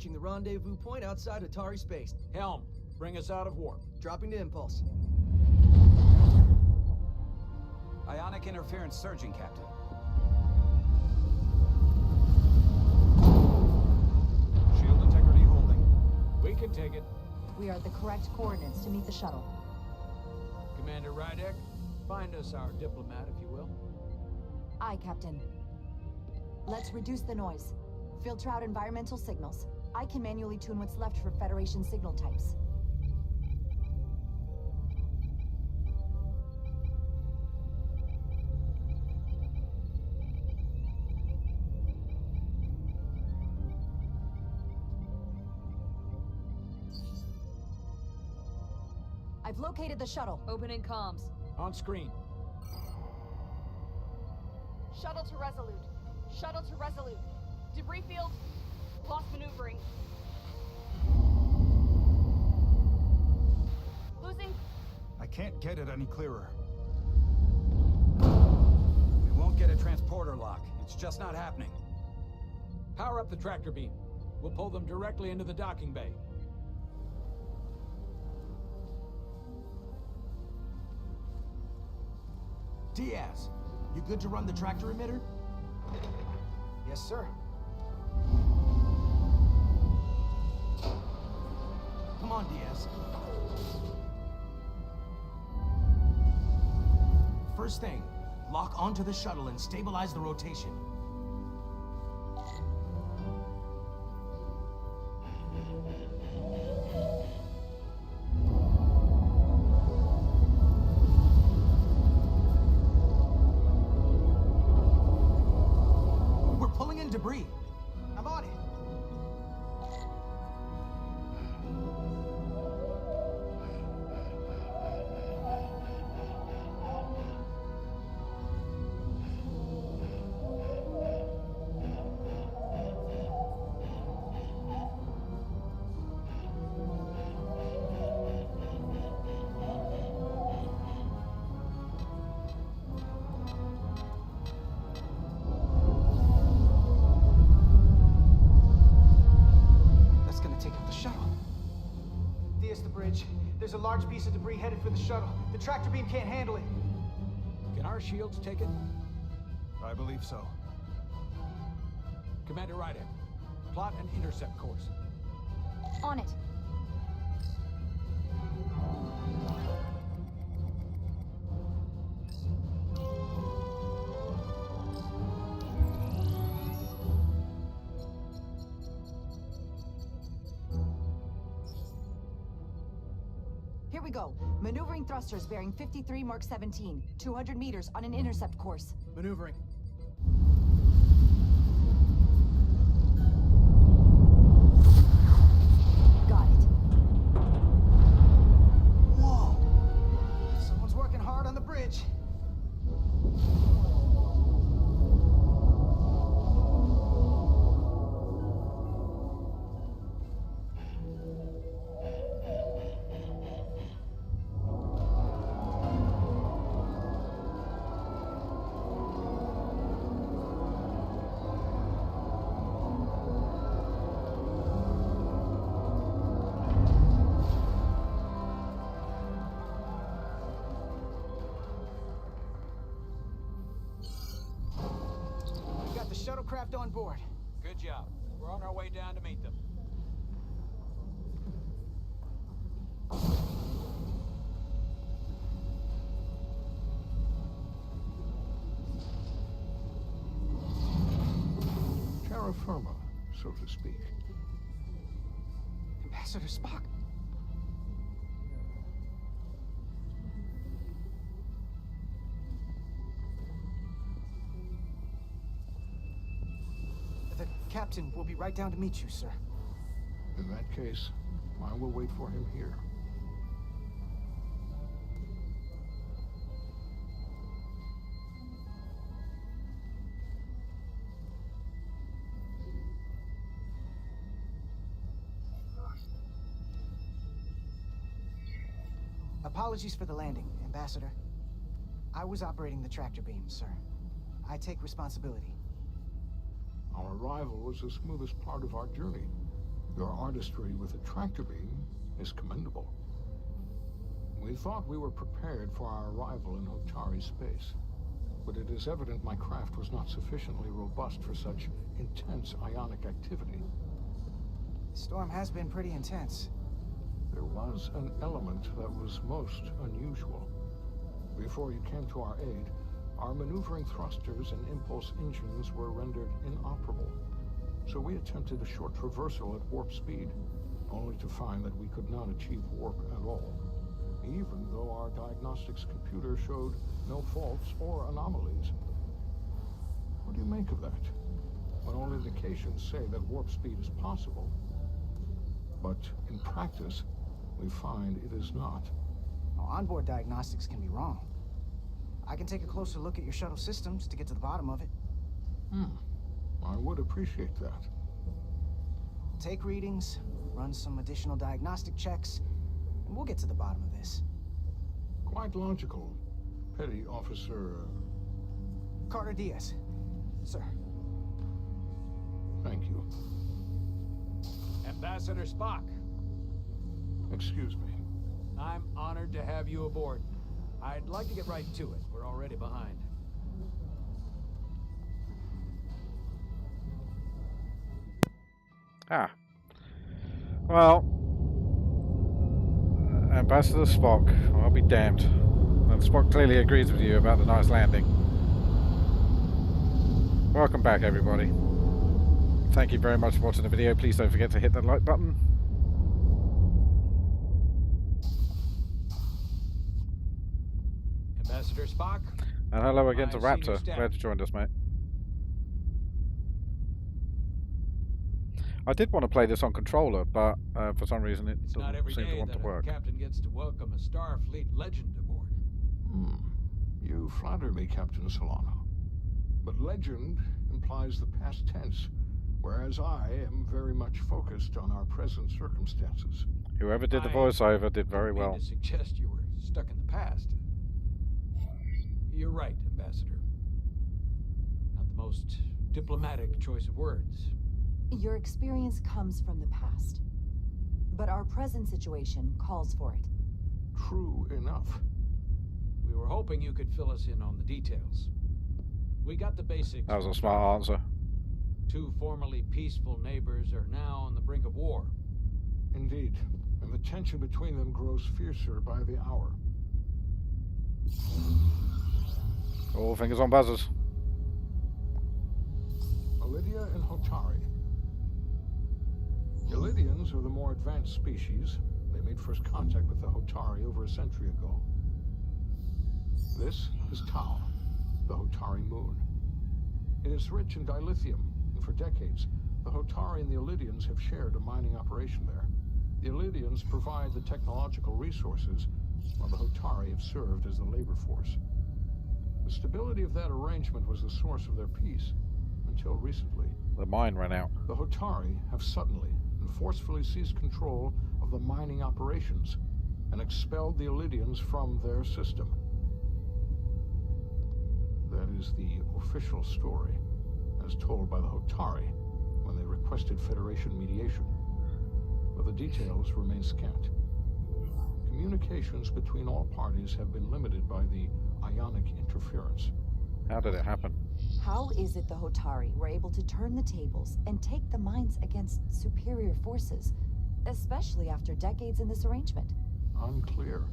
Approaching the rendezvous point outside Atari space. Helm, bring us out of warp. Dropping to impulse. Ionic interference surging, Captain. Shield integrity holding. We can take it. We are at the correct coordinates to meet the shuttle. Commander Rydek, find us our diplomat, if you will. Aye, Captain. Let's reduce the noise. Filter out environmental signals. I can manually tune what's left for Federation signal types. I've located the shuttle. Opening comms. On screen. Shuttle to Resolute. Shuttle to Resolute. Debris field. Lost maneuvering. Losing. I can't get it any clearer. We won't get a transporter lock. It's just not happening. Power up the tractor beam. We'll pull them directly into the docking bay. Diaz, you good to run the tractor emitter? Yes, sir. Come on, Diaz. First thing, lock onto the shuttle and stabilize the rotation. Debris. I'm on it. There's a large piece of debris headed for the shuttle. The tractor beam can't handle it. Can our shields take it? I believe so. Commander Rydek, plot an intercept course. On it. Here we go. Maneuvering thrusters bearing 53 Mark 17, 200 meters on an intercept course. Maneuvering. Got it. Whoa! Someone's working hard on the bridge. Shuttlecraft on board. Good job. We're on our way down to meet them. Terra firma, so to speak. Ambassador Spock. The captain will be right down to meet you, sir. In that case, I will wait for him here. Apologies for the landing, Ambassador. I was operating the tractor beam, sir. I take responsibility. Our arrival was the smoothest part of our journey. Your artistry with a tractor beam is commendable. We thought we were prepared for our arrival in Hotari space, but it is evident my craft was not sufficiently robust for such intense ionic activity. The storm has been pretty intense. There was an element that was most unusual. Before you came to our aid, our maneuvering thrusters and impulse engines were rendered inoperable. So we attempted a short traversal at warp speed, only to find that we could not achieve warp at all, even though our diagnostics computer showed no faults or anomalies. What do you make of that? When all indications say that warp speed is possible, but in practice, we find it is not. Well, onboard diagnostics can be wrong. I can take a closer look at your shuttle systems to get to the bottom of it. I would appreciate that. Take readings, run some additional diagnostic checks, and we'll get to the bottom of this. Quite logical, Petty Officer... Carter Diaz, sir. Thank you. Ambassador Spock, Excuse me. I'm honored to have you aboard. I'd like to get right to it. We're already behind. Well, Ambassador Spock, I'll be damned. And Spock clearly agrees with you about the nice landing. Welcome back, everybody. Thank you very much for watching the video. Please don't forget to hit that like button. Ambassador Spock. And hello again to My senior Raptor. staff. Glad you joined us, mate. I did want to play this on controller, but for some reason it It's not doesn't every seem to day want to that a work. captain gets to welcome a Starfleet legend aboard. You flatter me, Captain Solano. But legend implies the past tense, whereas I am very much focused on our present circumstances. Whoever did the I voiceover did very didn't mean well. to suggest you were stuck in the past. You're right, Ambassador. Not the most diplomatic choice of words. Your experience comes from the past. But our present situation calls for it. True enough. We were hoping you could fill us in on the details. We got the basics. That was a smart answer. Two formerly peaceful neighbors are now on the brink of war. Indeed. And the tension between them grows fiercer by the hour. All fingers on buzzers. Lydia and Hotari. The Lydians are the more advanced species. They made first contact with the Hotari over a century ago. This is Tau, the Hotari moon. It is rich in dilithium, and for decades, the Hotari and the Illydians have shared a mining operation there. The Illydians provide the technological resources, while the Hotari have served as the labor force. The stability of that arrangement was the source of their peace, until recently. The mine ran out. The Hotari have suddenly and forcefully seized control of the mining operations and expelled the Illydians from their system. That is the official story, as told by the Hotari when they requested Federation mediation. But the details remain scant. Communications between all parties have been limited by the ionic interference. How did it happen? How is it the Hotari were able to turn the tables and take the mines against superior forces, especially after decades in this arrangement? Unclear.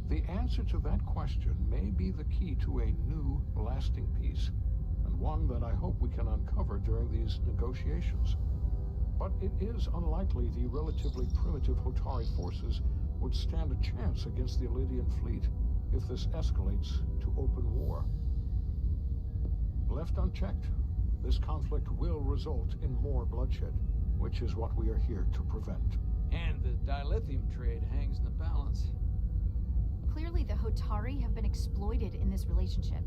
The answer to that question may be the key to a new, lasting peace, and one that I hope we can uncover during these negotiations. But it is unlikely the relatively primitive Hotari forces would stand a chance against the Illydian fleet if this escalates to open war. Left unchecked, this conflict will result in more bloodshed, which is what we are here to prevent. And the dilithium trade hangs in the balance. Clearly, the Hotari have been exploited in this relationship.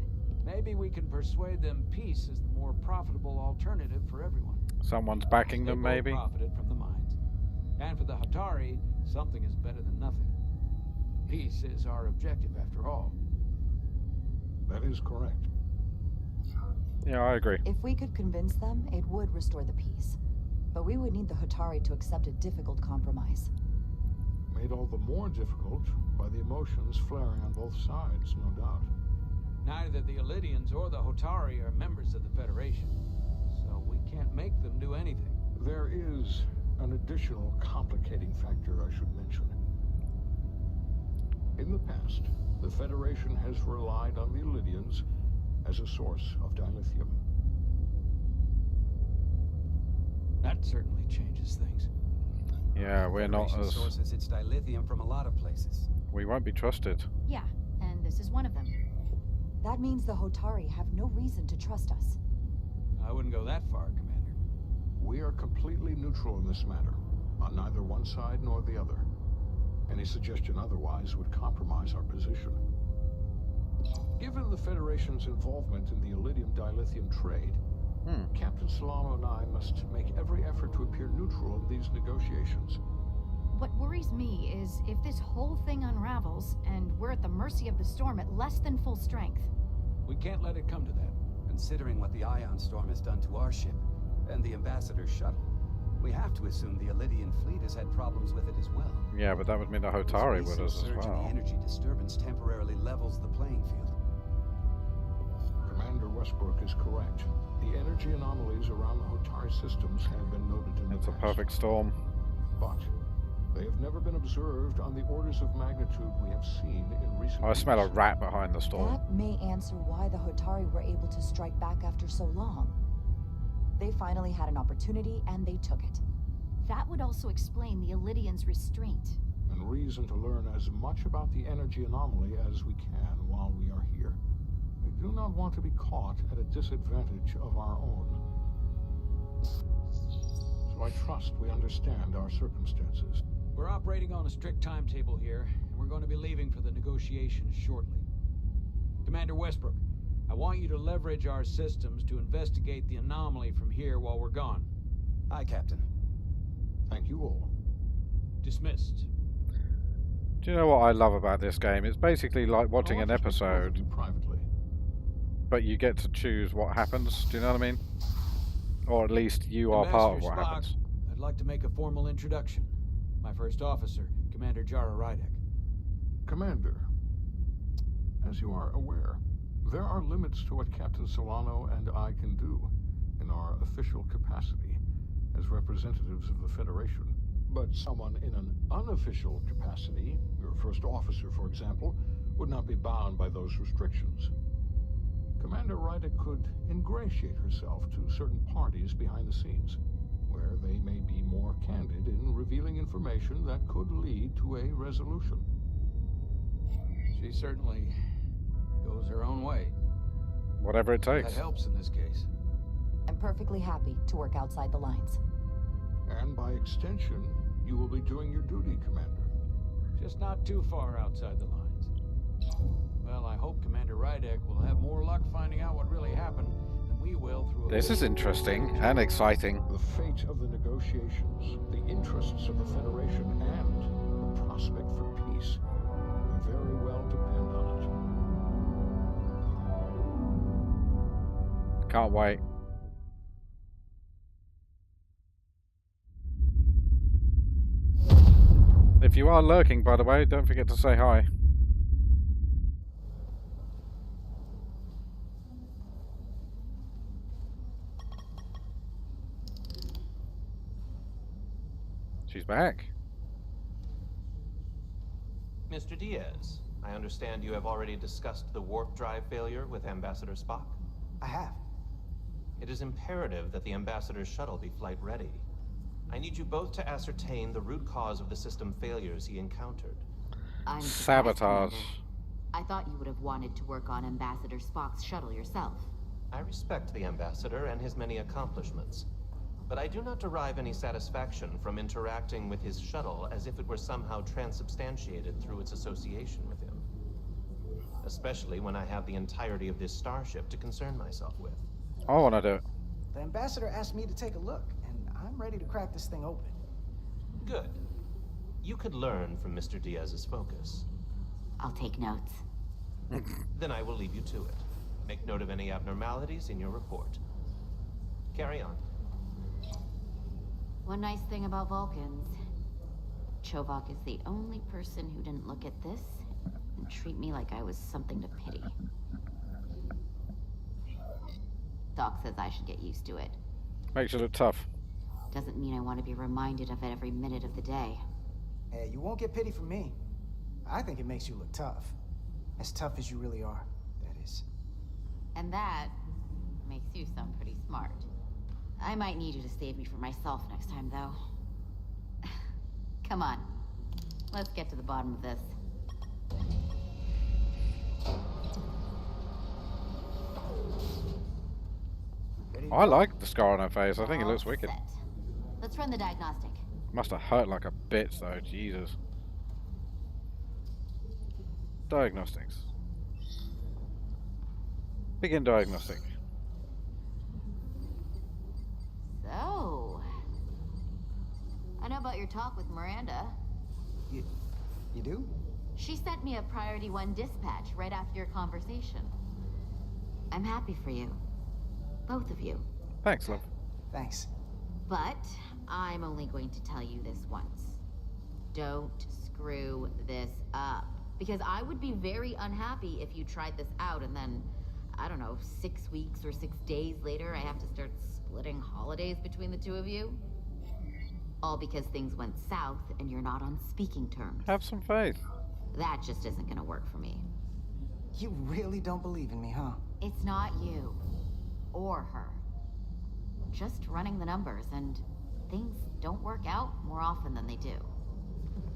Maybe we can persuade them peace is the more profitable alternative for everyone. Someone's backing They them, both maybe? profited from the mines. And for the Hotari, something is better than nothing. Peace is our objective, after all. That is correct. Yeah, I agree. If we could convince them, it would restore the peace. But we would need the Hotari to accept a difficult compromise. Made all the more difficult by the emotions flaring on both sides, no doubt. Neither the Elydians or the Hotari are members of the Federation, so we can't make them do anything. There is an additional complicating factor I should mention. In the past, the Federation has relied on the Elydians as a source of dilithium. That certainly changes things. Yeah, we're not Federation as... sources its dilithium from a lot of places. We won't be trusted. Yeah, and this is one of them. That means the Hotari have no reason to trust us. I wouldn't go that far, Commander. We are completely neutral in this matter, on neither one side nor the other. Any suggestion otherwise would compromise our position. Given the Federation's involvement in the Elydium dilithium trade, Captain Solano and I must make every effort to appear neutral in these negotiations. What worries me is if this whole thing unravels and we're at the mercy of the storm at less than full strength. We can't let it come to that. Considering what the ion storm has done to our ship and the Ambassador's shuttle, we have to assume the Elydian fleet has had problems with it as well. Yeah, but that would mean the Hotari This would recent as surge in well. the energy disturbance temporarily levels the playing field. Commander Westbrook is correct. The energy anomalies around the Hotari systems have been noted in the It's a past. perfect storm. But they have never been observed on the orders of magnitude we have seen in recent I smell a years. rat behind the storm. That may answer why the Hotari were able to strike back after so long. They finally had an opportunity and they took it. That would also explain the Elydians' restraint. And reason to learn as much about the energy anomaly as we can while we are here. We do not want to be caught at a disadvantage of our own. So I trust we understand our circumstances. We're operating on a strict timetable here, and we're going to be leaving for the negotiations shortly. Commander Westbrook, I want you to leverage our systems to investigate the anomaly from here while we're gone. Aye, Captain. Thank you all. Dismissed. Do you know what I love about this game? It's basically like watching an I want to speak to both of episode, you privately. but you get to choose what happens. Do you know what I mean? Or at least you are part of what Ambassador Spock, happens. I'd like to make a formal introduction. My first officer, Commander Jara Rydek. Commander, as you are aware, there are limits to what Captain Solano and I can do in our official capacity as representatives of the Federation. But someone in an unofficial capacity, your first officer, for example, would not be bound by those restrictions. Commander Rydek could ingratiate herself to certain parties behind the scenes, where they may be more candid in revealing information that could lead to a resolution. She certainly goes her own way. Whatever it That takes. helps in this case. I'm perfectly happy to work outside the lines. And by extension, you will be doing your duty, Commander. Just not too far outside the lines. Well, I hope Commander Rydek will have more luck finding out what really happened than we will through a... This is interesting and exciting. The fate of the negotiations, the interests of the Federation, and the prospect for peace may very well depend on it. Can't wait. If you are lurking, by the way, don't forget to say hi. She's back. Mr. Diaz, I understand you have already discussed the warp drive failure with Ambassador Spock. I have. It is imperative that the Ambassador's shuttle be flight ready. I need you both to ascertain the root cause of the system failures he encountered. I'm surprised, Sabotage. Commander. I thought you would have wanted to work on Ambassador Spock's shuttle yourself. I respect the Ambassador and his many accomplishments, but I do not derive any satisfaction from interacting with his shuttle as if it were somehow transubstantiated through its association with him. Especially when I have the entirety of this starship to concern myself with. I want to do it. The ambassador asked me to take a look, and I'm ready to crack this thing open. Good. You could learn from Mr. Diaz's focus. I'll take notes. Then I will leave you to it. Make note of any abnormalities in your report. Carry on. One nice thing about Vulcans. Chovok is the only person who didn't look at this and treat me like I was something to pity. Doc says I should get used to it. Makes you look tough. Doesn't mean I want to be reminded of it every minute of the day. Hey, you won't get pity from me. I think it makes you look tough. As tough as you really are, that is. And that makes you sound pretty smart. I might need you to save me from myself next time, though. Come on. Let's get to the bottom of this. I like the scar on her face. I think it looks All wicked. set. Let's run the diagnostic. Must have hurt like a bitch though. Jesus. Diagnostics. Begin diagnostic. So... I know about your talk with Miranda. You do? She sent me a Priority 1 dispatch right after your conversation. I'm happy for you. Both of you. Thanks, love. Thanks. But I'm only going to tell you this once. Don't screw this up. Because I would be very unhappy if you tried this out and then, I don't know, 6 weeks or 6 days later, I have to start splitting holidays between the two of you. All because things went south and you're not on speaking terms. Have some faith. That just isn't gonna work for me. You really don't believe in me, huh? It's not you. Or her. Just running the numbers, and things don't work out more often than they do.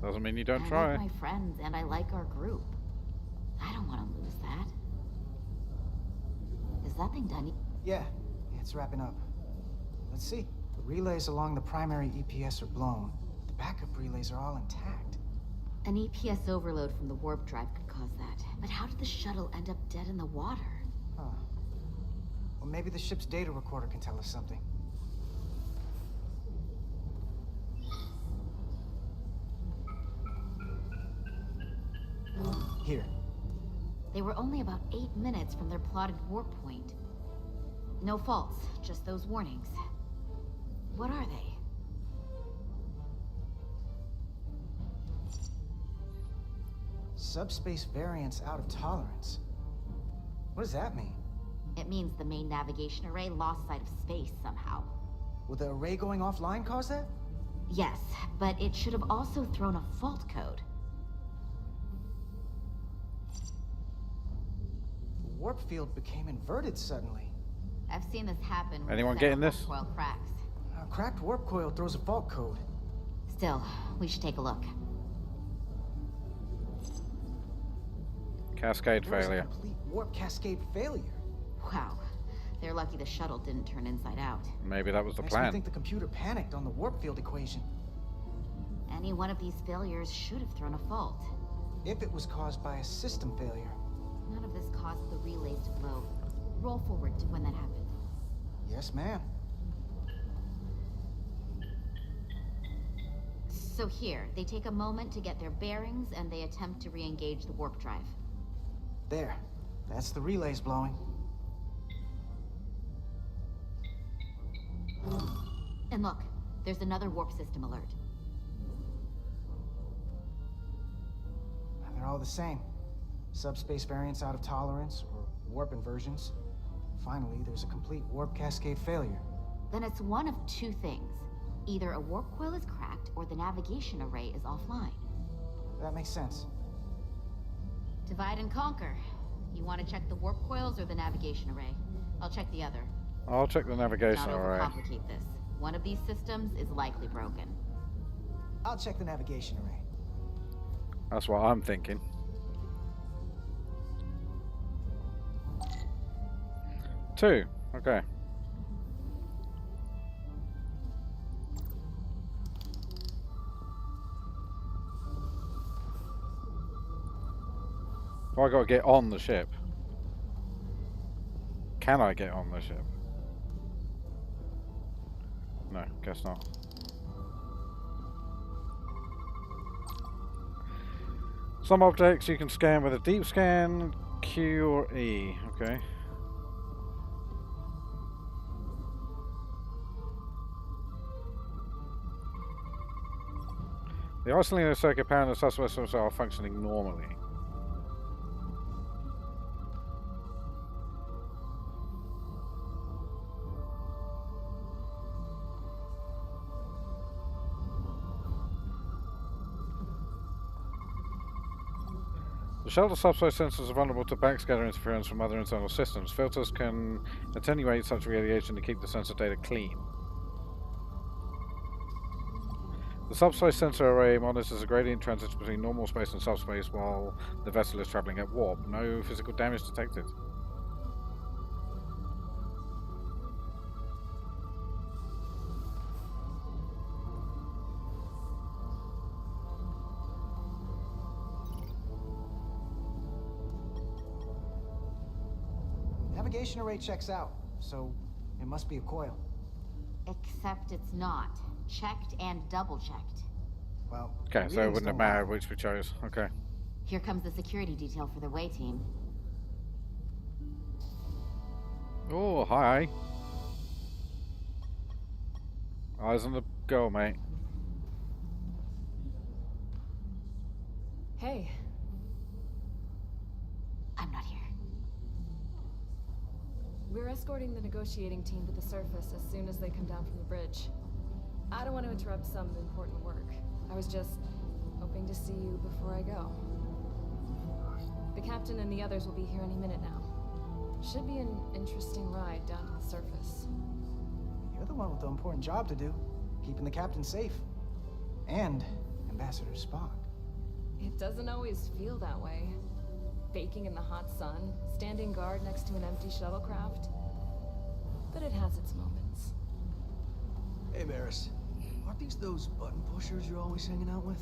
Doesn't mean you don't I try. like my friends, and I like our group. I don't want to lose that. Is that thing done? Yeah, it's wrapping up. Let's see. The relays along the primary EPS are blown. The backup relays are all intact. An EPS overload from the warp drive could cause that. But how did the shuttle end up dead in the water? Huh. Well, maybe the ship's data recorder can tell us something. Here. They were only about 8 minutes from their plotted warp point. No faults, just those warnings. What are they? Subspace variance out of tolerance. What does that mean? It means the main navigation array lost sight of space somehow. Will the array going offline cause that? Yes, but it should have also thrown a fault code. The warp field became inverted suddenly. I've seen this happen when Anyone the getting warp this? coil cracks. A cracked warp coil throws a fault code. Still, we should take a look. Cascade There was a failure. complete warp cascade failure. Wow. They're lucky the shuttle didn't turn inside out. Maybe that was the Makes me plan. think the computer panicked on the warp field equation. Any one of these failures should have thrown a fault. If it was caused by a system failure. None of this caused the relays to blow. Roll forward to when that happened. Yes, ma'am. So here, they take a moment to get their bearings and they attempt to re-engage the warp drive. There. That's the relays blowing. And look, there's another warp system alert. They're all the same. Subspace variance out of tolerance, or warp inversions. Finally, there's a complete warp cascade failure. Then it's one of two things. Either a warp coil is cracked or the navigation array is offline. That makes sense. Divide and conquer. You want to check the warp coils or the navigation array? I'll check the other. I'll check the navigation Not array. overcomplicate this. One of these systems is likely broken. I'll check the navigation array. That's what I'm thinking. Two. Okay. Well, I gotta get on the ship. Can I get on the ship? No, guess not. Some objects you can scan with a deep scan, Q or E. Okay. The isolating circuit power and the subsystems are functioning normally. The shuttle subspace sensors are vulnerable to backscatter interference from other internal systems. Filters can attenuate such radiation to keep the sensor data clean. The subspace sensor array monitors the gradient transition between normal space and subspace while the vessel is traveling at warp. No physical damage detected. Navigation array checks out, so it must be a coil. Except it's not. Checked and double checked. Well, okay, so it wouldn't have mattered which we chose. Okay. Here comes the security detail for the way team. Oh, hi. Eyes on the goal, mate. Hey. I'm not here. We're escorting the negotiating team to the surface as soon as they come down from the bridge. I don't want to interrupt some important work. I was just hoping to see you before I go. The captain and the others will be here any minute now. Should be an interesting ride down to the surface. You're the one with the important job to do. Keeping the captain safe. And Ambassador Spock. It doesn't always feel that way. Baking in the hot sun, standing guard next to an empty shuttlecraft. But it has its moments. Hey, Maris. Aren't these those button pushers you're always hanging out with?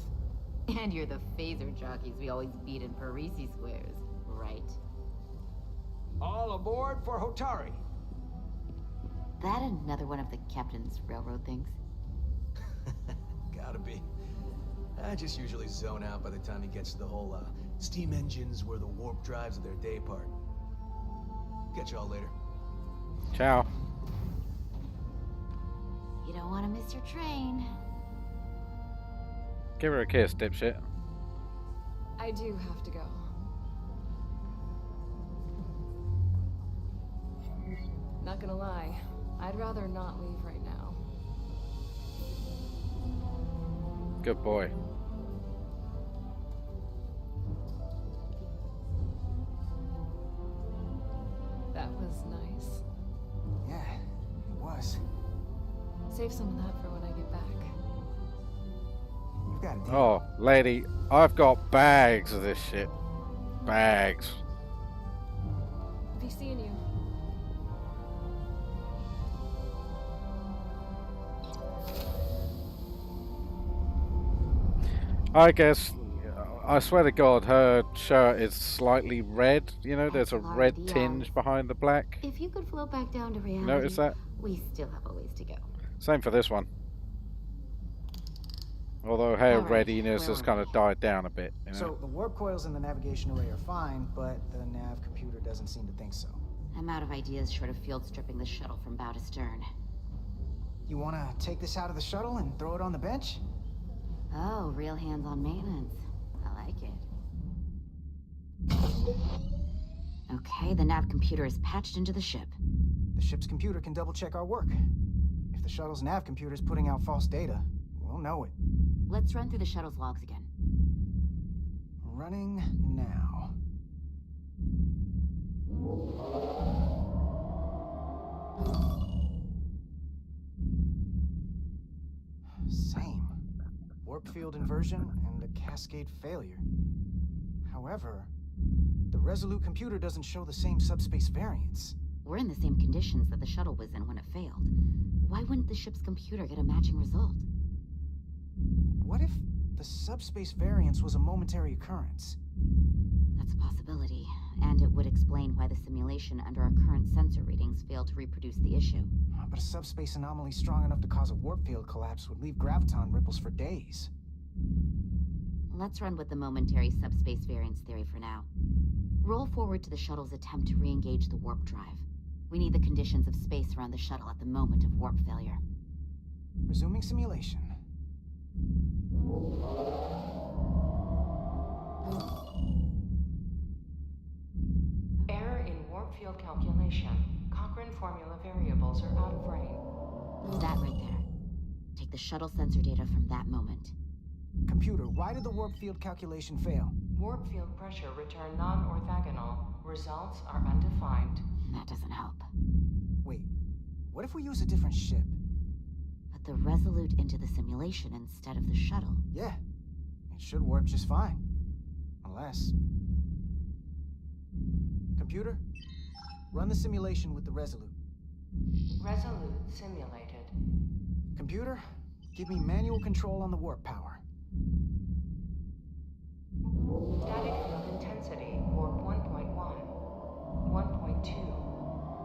And you're the phaser jockeys we always beat in Parisi squares, right? All aboard for Hotari. That another one of the captain's railroad things? Gotta be. I just usually zone out by the time he gets to the whole, steam engines were the warp drives of their day part. Catch y'all later. Ciao. You don't want to miss your train. Give her a kiss, dipshit. I do have to go. Not gonna lie, I'd rather not leave right now. Good boy. That was nice. Yeah, it was. Save some of that for when I get back. You've got a deal. Oh, lady, I've got bags of this shit. Bags. Be seeing you. I guess, I swear to God, her shirt is slightly red. You know, there's a red tinge behind the black. If you could float back down to reality, Notice that? we still have a ways to go. Same for this one. Although her All right, readiness where has were kind we? of died down a bit. You know? So the warp coils in the navigation array are fine, but the nav computer doesn't seem to think so. I'm out of ideas short of field stripping the shuttle from bow to stern. You want to take this out of the shuttle and throw it on the bench? Oh, real hands-on maintenance. I like it. Okay, the nav computer is patched into the ship. The ship's computer can double-check our work. If the shuttle's nav computer is putting out false data, we'll know it. Let's run through the shuttle's logs again. Running now. Same. Warp field inversion and a cascade failure. However, the Resolute computer doesn't show the same subspace variance. We're in the same conditions that the shuttle was in when it failed. Why wouldn't the ship's computer get a matching result? What if the subspace variance was a momentary occurrence? That's a possibility, and it would explain why the simulation under our current sensor readings failed to reproduce the issue. But a subspace anomaly strong enough to cause a warp field collapse would leave graviton ripples for days. Let's run with the momentary subspace variance theory for now. Roll forward to the shuttle's attempt to re-engage the warp drive. We need the conditions of space around the shuttle at the moment of warp failure. Resuming simulation. Error in warp field calculation. Cochrane formula variables are out of range. That right there. Take the shuttle sensor data from that moment. Computer, why did the warp field calculation fail? Warp field pressure returned non-orthogonal. Results are undefined. That doesn't help. Wait, what if we use a different ship? Put the Resolute into the simulation instead of the shuttle. Yeah, it should warp just fine. Unless... Computer, run the simulation with the Resolute. Resolute simulated. Computer, give me manual control on the warp power. Static field intensity, warp 1.1, 1.2,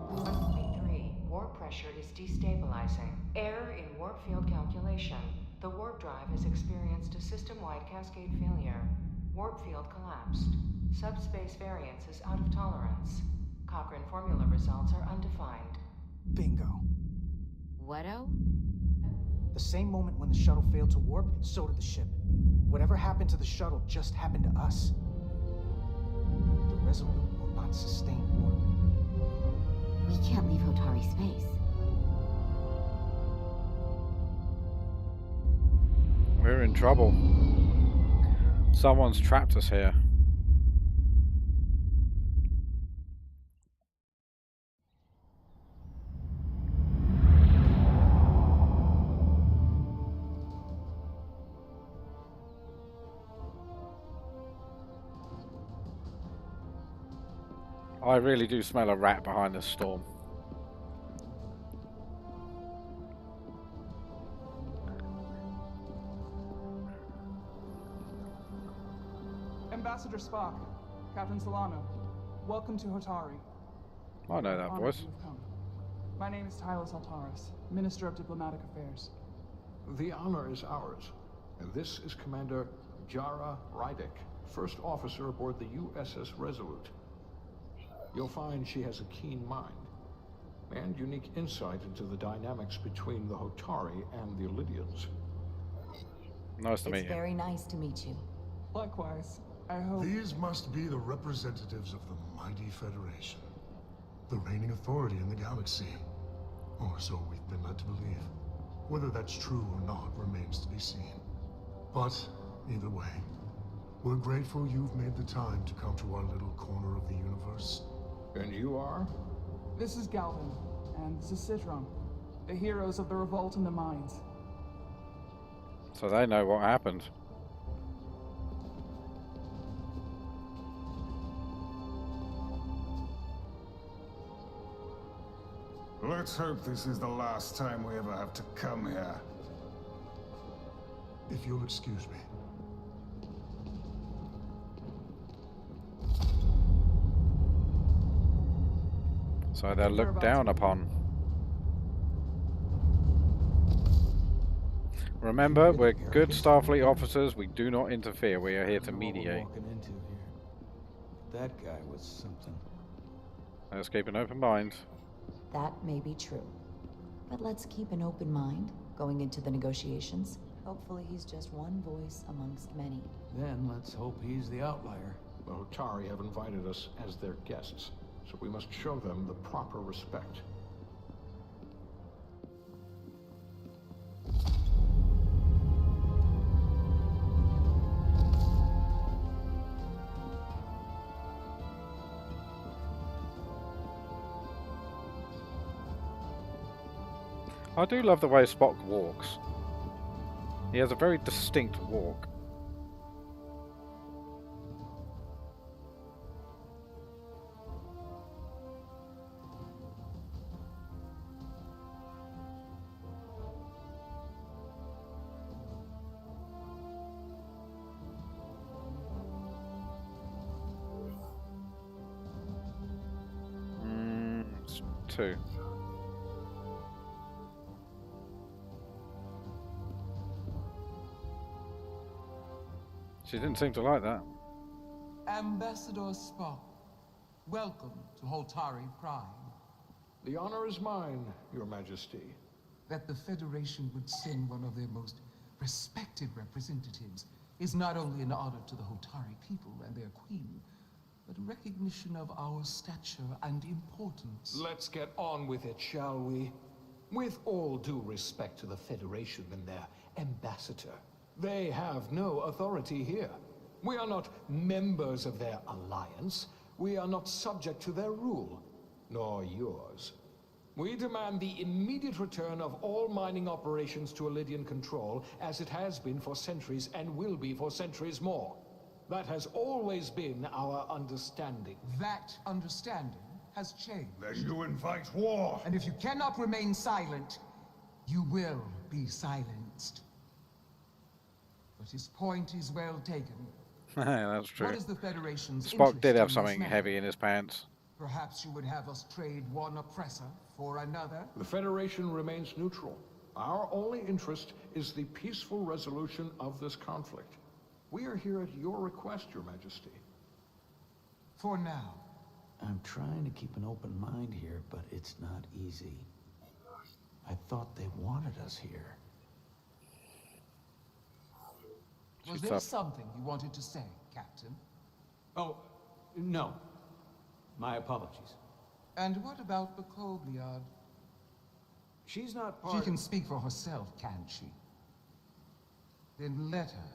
1.3. Warp pressure is destabilizing. Error in warp field calculation. The warp drive has experienced a system-wide cascade failure. Warp field collapsed. Subspace variance is out of tolerance. Cochrane formula results are undefined. Bingo. What-o? The same moment when the shuttle failed to warp, so did the ship. Whatever happened to the shuttle just happened to us. The Resolute will not sustain warp. We can't leave Hotari space. We're in trouble. Someone's trapped us here. I really do smell a rat behind this storm. Ambassador Spock, Captain Solano, welcome to Hotari. I know that voice. You've come. My name is Tylos Altaris, Minister of Diplomatic Affairs. The honor is ours, and this is Commander Jara Rydick, first officer aboard the USS Resolute. You'll find she has a keen mind, and unique insight into the dynamics between the Hotari and the Illydians. Nice to meet you. It's very nice to meet you. Likewise, I hope... These must be the representatives of the mighty Federation, the reigning authority in the galaxy. Or so we've been led to believe. Whether that's true or not remains to be seen. But, either way, we're grateful you've made the time to come to our little corner of the universe. And you are? This is Galvin, and this is Citron, the heroes of the revolt in the mines. So they know what happened. Let's hope this is the last time we ever have to come here. If you'll excuse me. So they're looked down upon. Remember, we're good Starfleet officers. We do not interfere. We are here to mediate. That guy was something. Let's keep an open mind. That may be true. But let's keep an open mind going into the negotiations. Hopefully he's just one voice amongst many. Then let's hope he's the outlier. The Hotari have invited us as their guests, so we must show them the proper respect. I do love the way Spock walks. He has a very distinct walk. It's 2. She didn't seem to like that. Ambassador Spock, welcome to Hotari Prime. The honor is mine, Your Majesty. That the Federation would send one of their most respected representatives is not only an honor to the Hotari people and their queen, but a recognition of our stature and importance. Let's get on with it, shall we? With all due respect to the Federation and their ambassador, they have no authority here. We are not members of their alliance. We are not subject to their rule, nor yours. We demand the immediate return of all mining operations to Elydian control, as it has been for centuries and will be for centuries more. That has always been our understanding. That understanding has changed. Then you invite war. And if you cannot remain silent, you will be silenced. But his point is well taken. That's true. What is the Federation's Spock did have interest in something this heavy in his pants. Perhaps you would have us trade one oppressor for another? The Federation remains neutral. Our only interest is the peaceful resolution of this conflict. We are here at your request, Your Majesty. For now. I'm trying to keep an open mind here, but it's not easy. I thought they wanted us here. Was there something you wanted to say, Captain? Oh, no. My apologies. And what about the Kobliad? She's not part She can speak for herself, can't she? Then let her.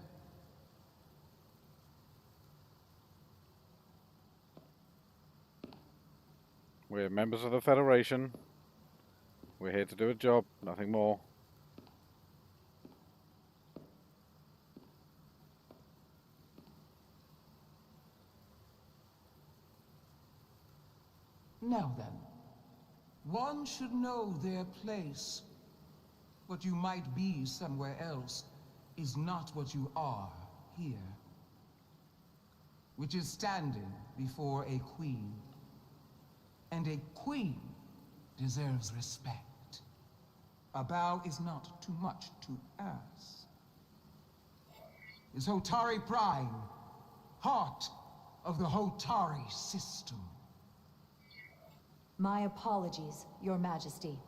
We're members of the Federation. We're here to do a job, nothing more. Now then, one should know their place. What you might be somewhere else is not what you are here. Which is standing before a queen. And a queen deserves respect. A bow is not too much to ask. Is Hotari Prime heart of the Hotari system? My apologies, Your Majesty.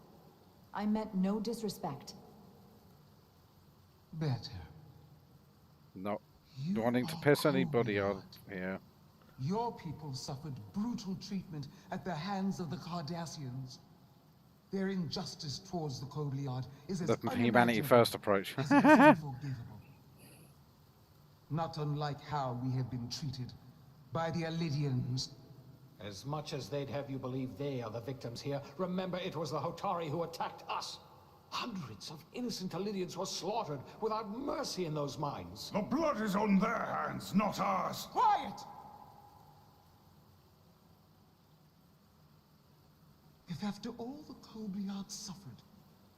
I meant no disrespect. Better. Not wanting to piss anybody off here. Your people suffered brutal treatment at the hands of the Cardassians. Their injustice towards the Kobliad is as The humanity first approach. as it is unforgivable. Not unlike how we have been treated by the Elydians. As much as they'd have you believe they are the victims here, remember it was the Hotari who attacked us. Hundreds of innocent Elydians were slaughtered without mercy in those mines. The blood is on their hands, not ours. Quiet! If after all the Kobliad suffered,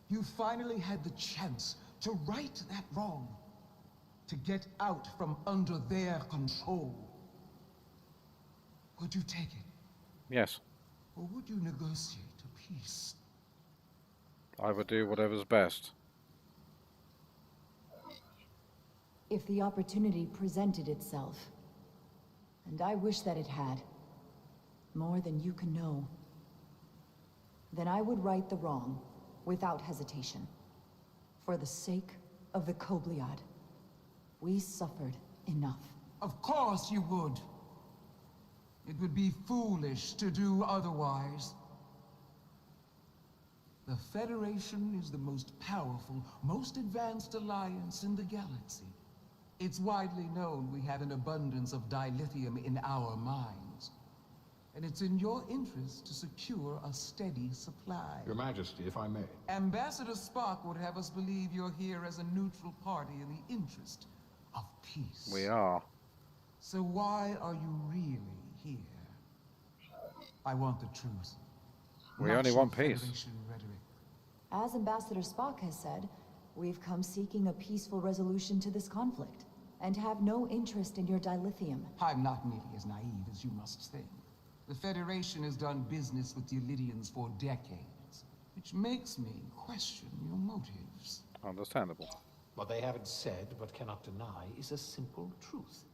you finally had the chance to right that wrong, to get out from under their control, would you take it? Yes. Or would you negotiate a peace? I would do whatever's best. If the opportunity presented itself, and I wish that it had, more than you can know, then I would right the wrong, without hesitation. For the sake of the Kobliad, we suffered enough. Of course you would. It would be foolish to do otherwise. The Federation is the most powerful, most advanced alliance in the galaxy. It's widely known we have an abundance of dilithium in our mines. And it's in your interest to secure a steady supply. Your Majesty, if I may. Ambassador Spock would have us believe you're here as a neutral party in the interest of peace. We are. So why are you really here? I want the truth. We Not only your want peace. Federation rhetoric. As Ambassador Spock has said, we've come seeking a peaceful resolution to this conflict, and have no interest in your dilithium. I'm not nearly as naive as you must think. The Federation has done business with the Elydians for decades, which makes me question your motives. Understandable. What they haven't said, but cannot deny, is a simple truth.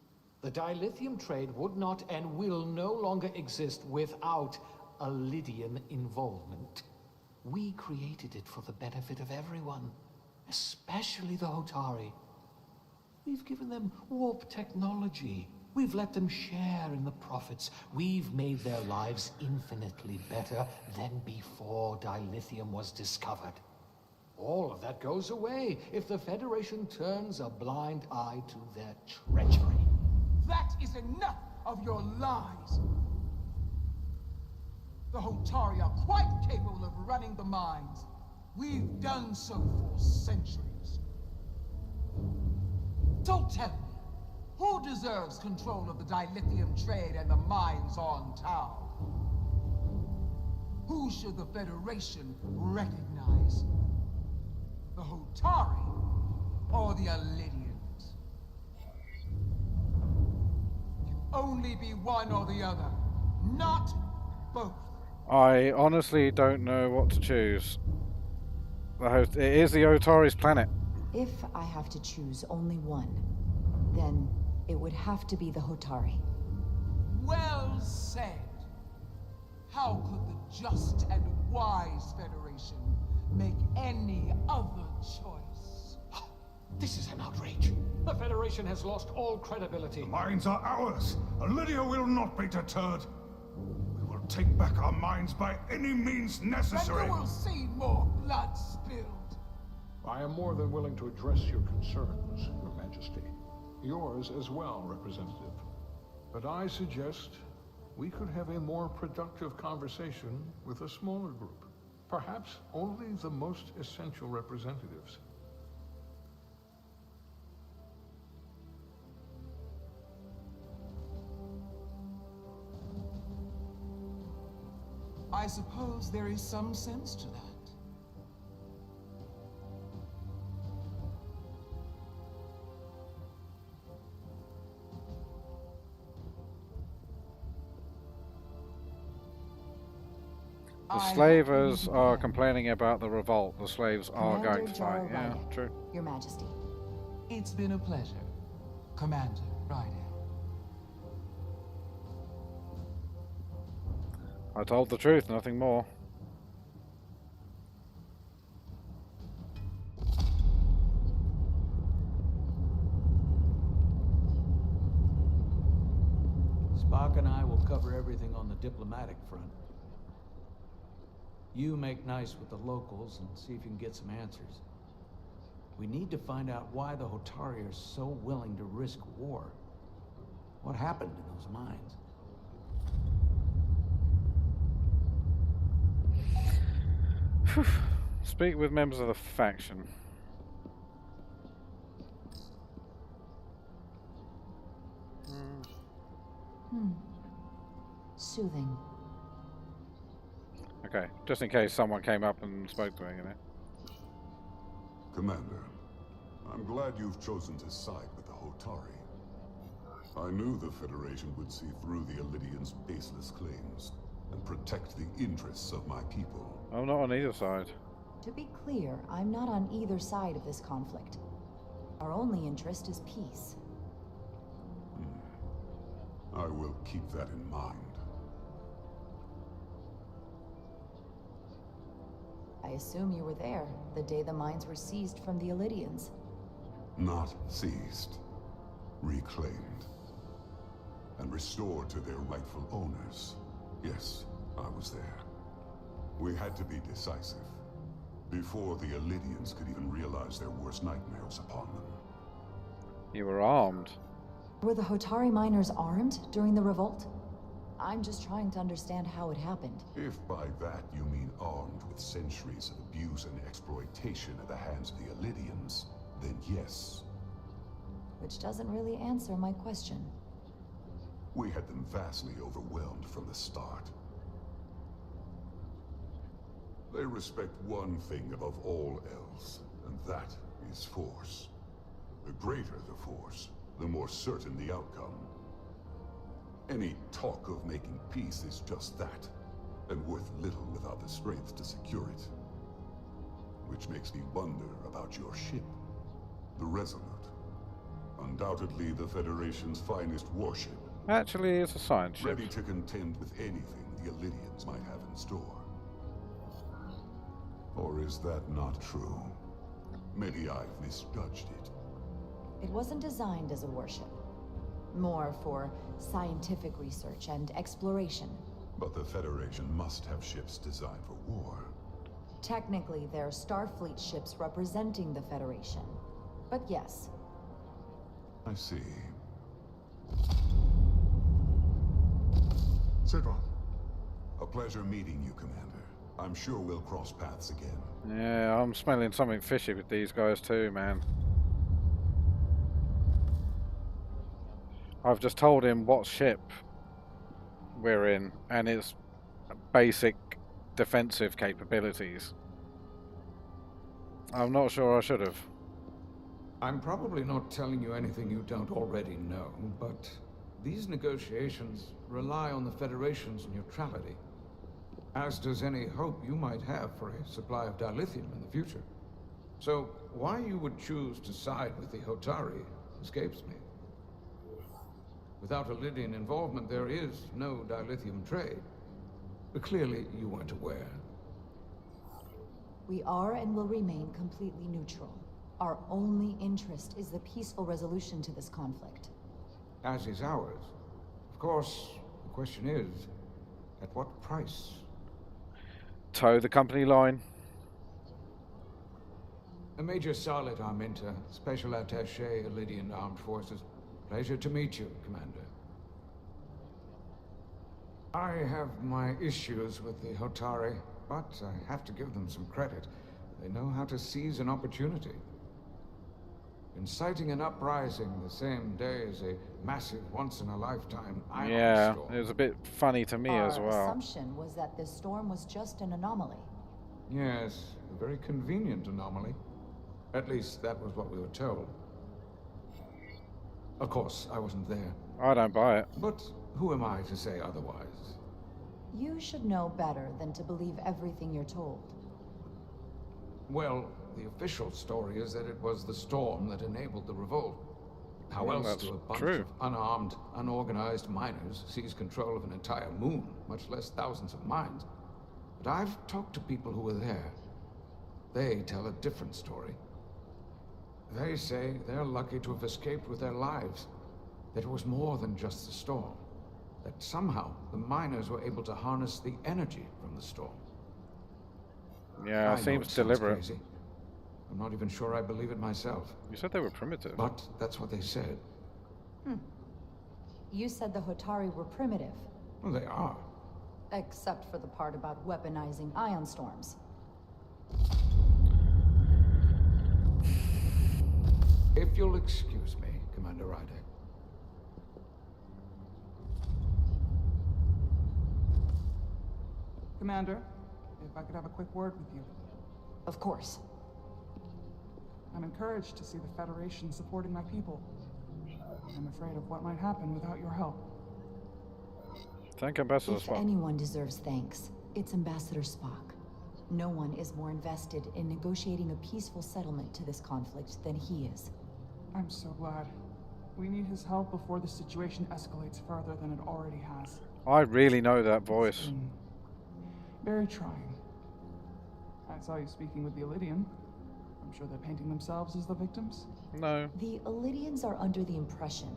The dilithium trade would not and will no longer exist without Elydian involvement. We created it for the benefit of everyone, especially the Hotari. We've given them warp technology. We've let them share in the profits. We've made their lives infinitely better than before dilithium was discovered. All of that goes away if the Federation turns a blind eye to their treachery. That is enough of your lies! The Hotari are quite capable of running the mines. We've done so for centuries. So tell me, who deserves control of the dilithium trade and the mines on Tau? Who should the Federation recognize? The Hotari or the Elidians? Can only be one or the other, not both. I honestly don't know what to choose. It is the Otari's planet. If I have to choose only one, then it would have to be the Hotari. Well said. How could the just and wise Federation make any other choice? This is an outrage. The Federation has lost all credibility. The mines are ours. Lydia will not be deterred. We will take back our mines by any means necessary. And you will see more blood spilled. I am more than willing to address your concerns, Your Majesty. Yours as well, Representative. But I suggest we could have a more productive conversation with a smaller group. Perhaps only the most essential representatives. I suppose there is some sense to that. The slavers are complaining about the revolt. The slaves are Commander going to fight. Yeah, Jara true. Your Majesty. It's been a pleasure, Commander Raiden. I told the truth, nothing more. Spock and I will cover everything on the diplomatic front. You make nice with the locals and see if you can get some answers. We need to find out why the Hotari are so willing to risk war. What happened in those mines? Speak with members of the faction. Soothing. Okay, just in case someone came up and spoke to me, you know. Commander, I'm glad you've chosen to side with the Hotari. I knew the Federation would see through the Elidians' baseless claims and protect the interests of my people. I'm not on either side. To be clear, I'm not on either side of this conflict. Our only interest is peace. I will keep that in mind. I assume you were there the day the mines were seized from the Elidians. Not seized. Reclaimed. And restored to their rightful owners. Yes, I was there. We had to be decisive. Before the Elidians could even realize their worst nightmares upon them. You were armed. Were the Hotari miners armed during the revolt? I'm just trying to understand how it happened. If by that you mean armed with centuries of abuse and exploitation at the hands of the Elidians, then yes. Which doesn't really answer my question. We had them vastly overwhelmed from the start. They respect one thing above all else, and that is force. The greater the force, the more certain the outcome. Any talk of making peace is just that, and worth little without the strength to secure it. Which makes me wonder about your ship, the Resolute. Undoubtedly the Federation's finest warship. Actually, it's a science ship. Ready to contend with anything the Elidians might have in store. Or is that not true? Maybe I've misjudged it. It wasn't designed as a warship. More for scientific research and exploration. But the Federation must have ships designed for war. Technically, they're Starfleet ships representing the Federation. But yes. I see. Sidron. A pleasure meeting you, Commander. I'm sure we'll cross paths again. Yeah, I'm smelling something fishy with these guys too, man. I've just told him what ship we're in, and its basic defensive capabilities. I'm not sure I should have. I'm probably not telling you anything you don't already know, but these negotiations rely on the Federation's neutrality, as does any hope you might have for a supply of dilithium in the future. So, why you would choose to side with the Hotari escapes me. Without Elydian involvement, there is no dilithium trade. But clearly, you weren't aware. We are and will remain completely neutral. Our only interest is the peaceful resolution to this conflict. As is ours. Of course, the question is, at what price? Toe the company line. A Major Solid Arminta, Special Attaché, Elydian Armed Forces. Pleasure to meet you, Commander. I have my issues with the Hotari, but I have to give them some credit. They know how to seize an opportunity. Inciting an uprising the same day as a massive, once-in-a-lifetime ion Yeah, storm. it was a bit funny to me as well. Our assumption was that this storm was just an anomaly. Yes, a very convenient anomaly. At least, that was what we were told. Of course, I wasn't there. I don't buy it. But who am I to say otherwise? You should know better than to believe everything you're told. Well, the official story is that it was the storm that enabled the revolt. How Well, else that's do a bunch true. of unarmed, unorganized miners seize control of an entire moon, much less thousands of mines? But I've talked to people who were there. They tell a different story. They say they're lucky to have escaped with their lives. That it was more than just the storm. That somehow the miners were able to harness the energy from the storm. Yeah, I know seems it sounds deliberate. crazy. I'm not even sure I believe it myself. You said they were primitive. But that's what they said. You said the Hotari were primitive. Well, they are. Except for the part about weaponizing ion storms. If you'll excuse me, Commander Ryder. Commander, if I could have a quick word with you. Of course. I'm encouraged to see the Federation supporting my people. I'm afraid of what might happen without your help. Thank Ambassador If Spock. anyone deserves thanks, it's Ambassador Spock. No one is more invested in negotiating a peaceful settlement to this conflict than he is. I'm so glad. We need his help before the situation escalates further than it already has. I really know that voice. Very trying. I saw you speaking with the Elydian. I'm sure they're painting themselves as the victims. No. The Elydians are under the impression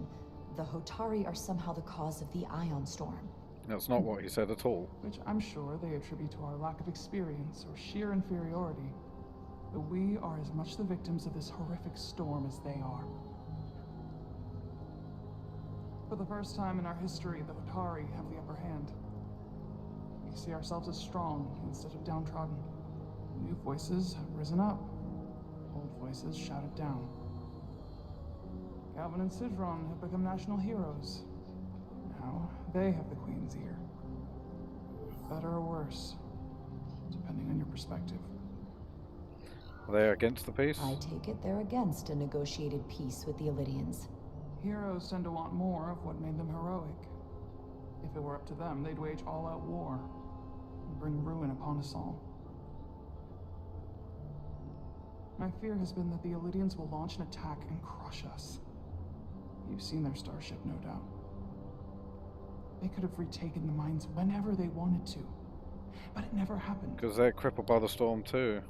the Hotari are somehow the cause of the ion storm. That's not what he said at all. Which I'm sure they attribute to our lack of experience or sheer inferiority. But we are as much the victims of this horrific storm as they are. For the first time in our history, the Hotari have the upper hand. We see ourselves as strong instead of downtrodden. New voices have risen up. Old voices shouted down. Galvin and Sidron have become national heroes. Now they have the Queen's ear. Better or worse, depending on your perspective. Are they against the peace? I take it they're against a negotiated peace with the Elydians. Heroes tend to want more of what made them heroic. If it were up to them, they'd wage all-out war and bring ruin upon us all. My fear has been that the Elydians will launch an attack and crush us. You've seen their starship, no doubt. They could have retaken the mines whenever they wanted to, but it never happened. Because they're crippled by the storm too.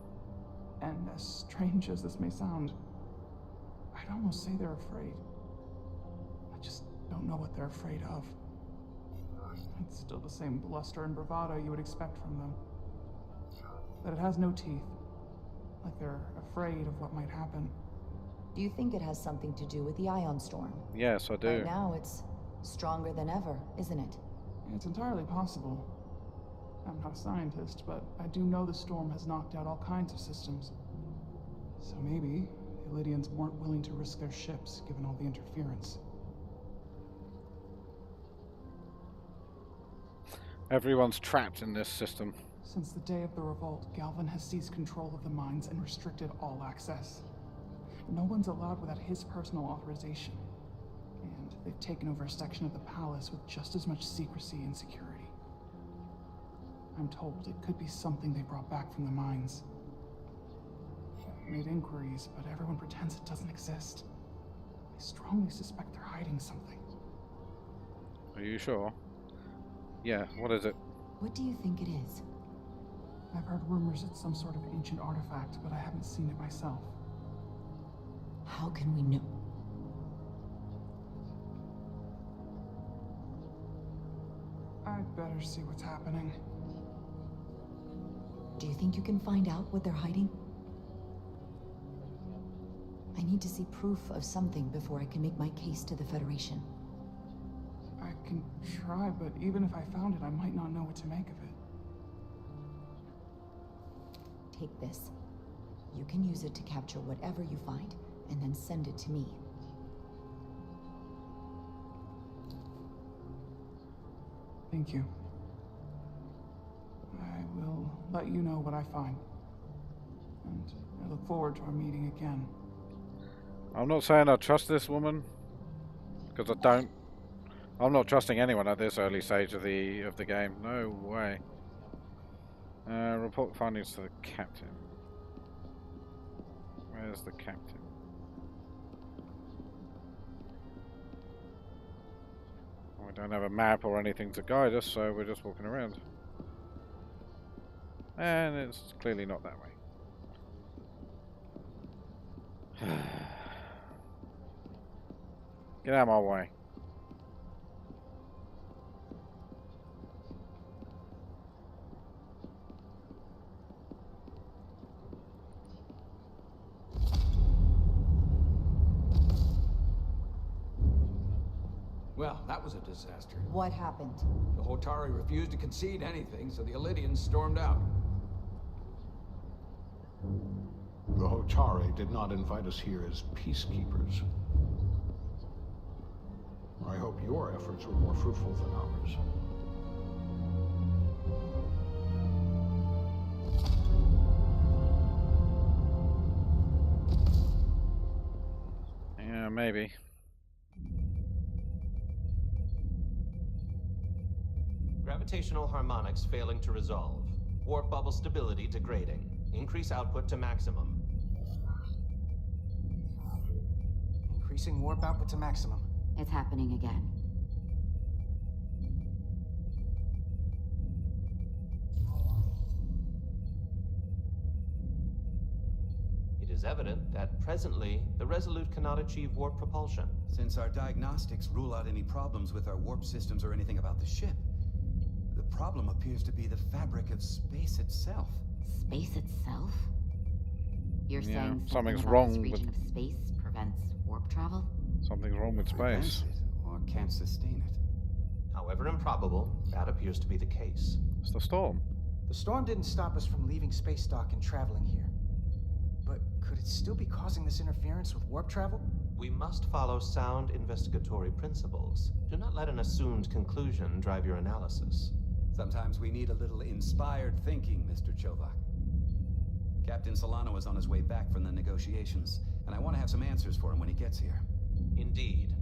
And as strange as this may sound, I'd almost say they're afraid. I just don't know what they're afraid of. It's still the same bluster and bravado you would expect from them. But it has no teeth. Like they're afraid of what might happen. Do you think it has something to do with the ion storm? Yes, I do. Right now it's stronger than ever, isn't it? It's entirely possible. I'm not a scientist, but I do know the storm has knocked out all kinds of systems. So maybe the Illydians weren't willing to risk their ships, given all the interference. Everyone's trapped in this system. Since the day of the revolt, Galvin has seized control of the mines and restricted all access. No one's allowed without his personal authorization. And they've taken over a section of the palace with just as much secrecy and security. I'm told it could be something they brought back from the mines. I've made inquiries, but everyone pretends it doesn't exist. I strongly suspect they're hiding something. Are you sure? Yeah, what is it? What do you think it is? I've heard rumors it's some sort of ancient artifact, but I haven't seen it myself. How can we know? I'd better see what's happening. Do you think you can find out what they're hiding? I need to see proof of something before I can make my case to the Federation. I can try, but even if I found it, I might not know what to make of it. Take this. You can use it to capture whatever you find, and then send it to me. Thank you. I will let you know what I find. And I look forward to our meeting again. I'm not saying I trust this woman, because I don't. I'm not trusting anyone at this early stage of the game. No way. Report findings to the captain. Where's the captain? We don't have a map or anything to guide us, so we're just walking around. And it's clearly not that way. Get out of my way. Well, that was a disaster. What happened? The Hotari refused to concede anything, so the Illydians stormed out. The Hotari did not invite us here as peacekeepers. I hope your efforts were more fruitful than ours. Yeah, maybe. Gravitational harmonics failing to resolve. Warp bubble stability degrading. Increase output to maximum. Increasing warp output to maximum. It's happening again. It is evident that presently, the Resolute cannot achieve warp propulsion. Since our diagnostics rule out any problems with our warp systems or anything about the ship, the problem appears to be the fabric of space itself. Space itself? You're Yeah, saying something's about wrong this with- region of space prevents warp travel? Something's wrong with space. Prevents it, or can't sustain it. However improbable, that appears to be the case. It's the storm. The storm didn't stop us from leaving space dock and traveling here. But could it still be causing this interference with warp travel? We must follow sound investigatory principles. Do not let an assumed conclusion drive your analysis. Sometimes we need a little inspired thinking, Mr. Chovak. Captain Solano is on his way back from the negotiations, and I want to have some answers for him when he gets here. Indeed.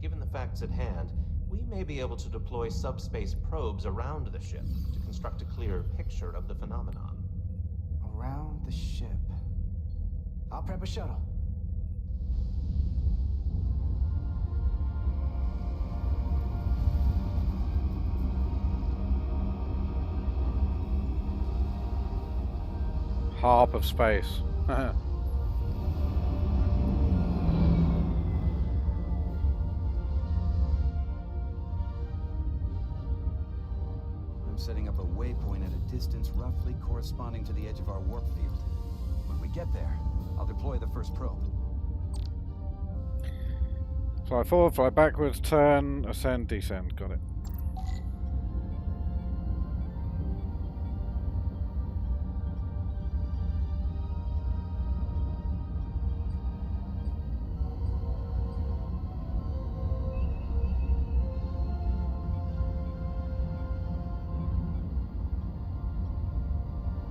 Given the facts at hand, we may be able to deploy subspace probes around the ship to construct a clear picture of the phenomenon. Around the ship. I'll prep a shuttle. Harp of space. I'm setting up a waypoint at a distance roughly corresponding to the edge of our warp field. When we get there, I'll deploy the first probe. Fly forward, fly backwards, turn, ascend, descend. Got it.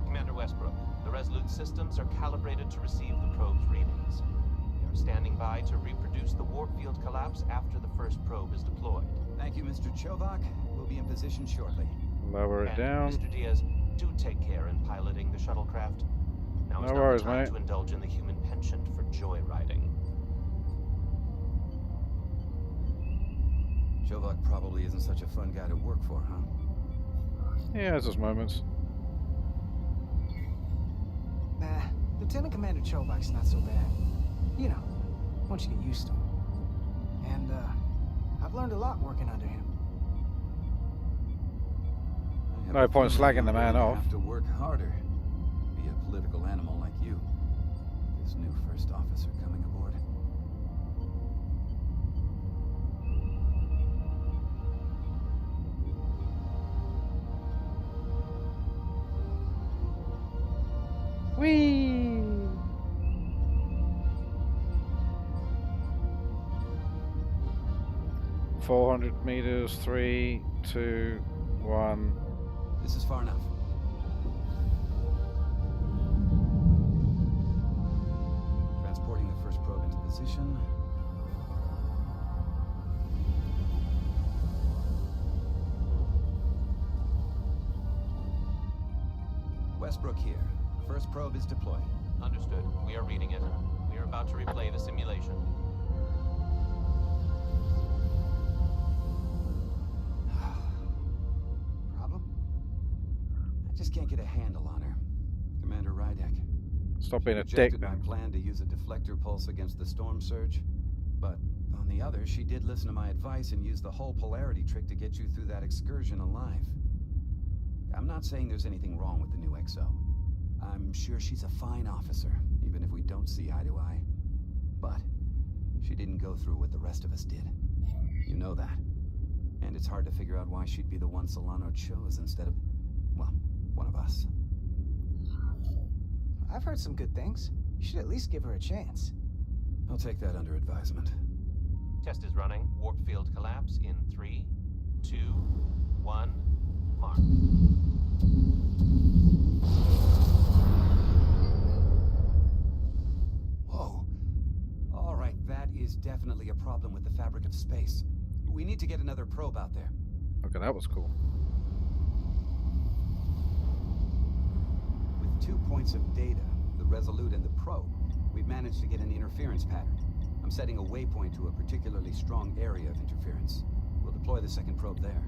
Commander Westbrook, the Resolute systems are calibrated to receive the probe's readings. They are standing by to reproduce the warp field collapse after the first probe is deployed. Thank you, Mr. Chovak. We'll be in position shortly. Lower it down. Mr. Diaz, do take care in piloting the shuttlecraft. Now is No not worries, the time mate. to indulge in the human penchant for joyriding. Chovak probably isn't such a fun guy to work for, huh? He has his moments. Nah, Lieutenant Commander Chovak's not so bad. You know, once you get used to him. And, I've learned a lot working under him. No point slagging the man off. Have to work harder. Be a political animal like you. This new first officer coming aboard. Whee! $400 meters, 3, 2, 1. This is far enough. Transporting the first probe into position. Westbrook here. The first probe is deployed. Understood. We are reading it. We are about to replay the simulation. Problem? I just can't get a handle on her. Commander Rydek. Stop being a Rejected dick, my man. plan to use a deflector pulse against the storm surge. But on the other, she did listen to my advice and use the whole polarity trick to get you through that excursion alive. I'm not saying there's anything wrong with the new XO. I'm sure she's a fine officer, even if we don't see eye to eye. But she didn't go through what the rest of us did. You know that. And it's hard to figure out why she'd be the one Solano chose instead of, well, one of us. I've heard some good things. You should at least give her a chance. I'll take that under advisement. Test is running. Warp field collapse in 3, 2, 1, mark. Whoa. All right, that is definitely a problem with the fabric of space. We need to get another probe out there. Okay, that was cool. With 2 points of data, the Resolute and the probe, we've managed to get an interference pattern. I'm setting a waypoint to a particularly strong area of interference. We'll deploy the second probe there.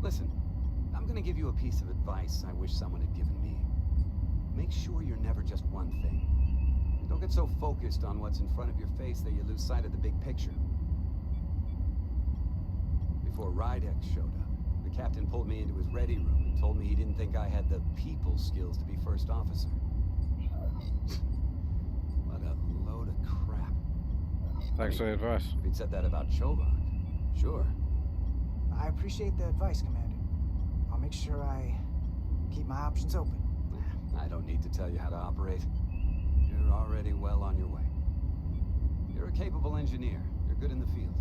Listen, I'm gonna give you a piece of advice I wish someone had given me. Make sure you're never just one thing. Don't get so focused on what's in front of your face that you lose sight of the big picture. Before Rydek showed up, the captain pulled me into his ready room and told me he didn't think I had the people skills to be first officer. What a load of crap. Thanks for the advice. If he'd said that about Chovak, sure. I appreciate the advice, Commander. I'll make sure I keep my options open. I don't need to tell you how to operate. You're already well on your way. You're a capable engineer. You're good in the field.